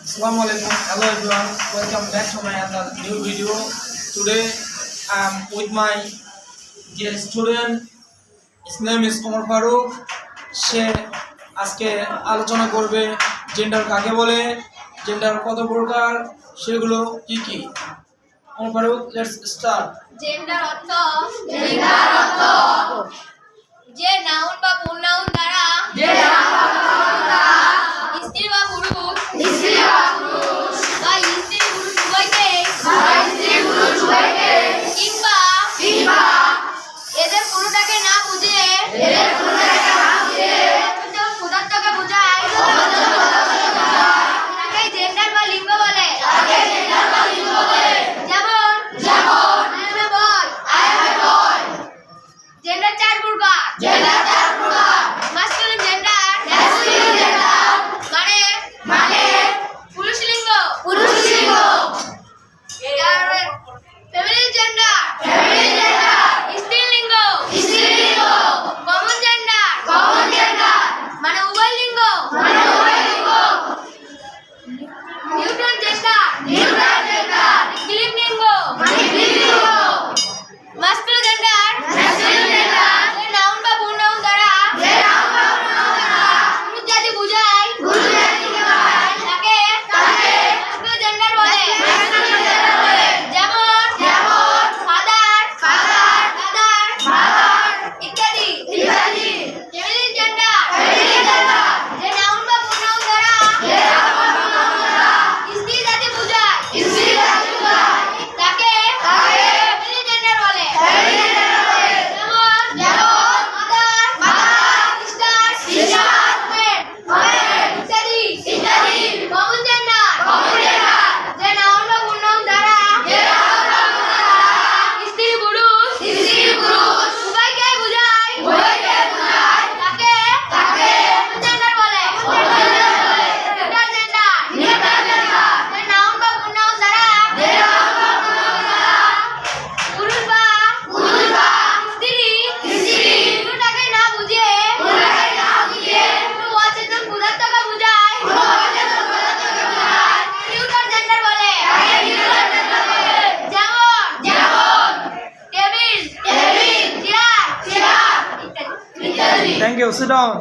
Assalamualaikum. Hello everyone. Welcome back to my another new video. Today I am with my dear student. His name is Omar Farooq. সে আজকে আলোচনা করবে gender কাকে বলে, gender কত প্রকার, সেগুলো কি কি। Omar Farooq, let's start. Gender অর্থ যে নাউন বা প্রোনাউন দ্বারা স্ত্রী বা পুরুষ বা স্ত্রী পুরুষ উভয়কে কিংবা এদের কোনোটাকে না বুঝে পদার্থকে বোঝায় তাকে জেন্ডার বা লিঙ্গ বলে। যেমন I am a boy. Gender চার প্রকার। মাস্কুলিন জেন্ডার মানে পুরুষ লিঙ্গ। ফেমিনিন জেন্ডার স্ত্রী লিঙ্গ। কমন জেন্ডার মানে উভয় লিঙ্গ। নিউট্রাল জেন্ডার ক্লিন লিঙ্গ। মাস্কুলিন জেন্ডার নাউন বা প্রোনাউন দ্বারা পুরুষ জাতি বোঝায় তাকে মাস্কুলিন জেন্ডার বলে। যেমন ফাদার ইত্যাদি। ফেমিনিন জেন্ডার যে নাউন বা প্রোনাউন দ্বারা স্ত্রী জাতি বোঝায় তাকে ফেমিনিন জেন্ডার বলে। যেমন মাদার সিস্টার ইত্যাদি। কমন জেন্ডার যে নাউন বা প্রোনাউন দ্বারা স্ত্রী পুরুষ উভয়কে বোঝায় তাকে কমন জেন্ডার বলে। নিউট্রাল জেন্ডার যে নাউন বা প্রোনাউন দ্বারা পুরুষ বা স্ত্রী কোনোটাকে না বুঝে কোনো অচেতন পদার্থকে বোঝায় নিউট্রাল জেন্ডার বলে। যেমন টেবিল চেয়ার ইত্যাদি। Thank you. Sit down.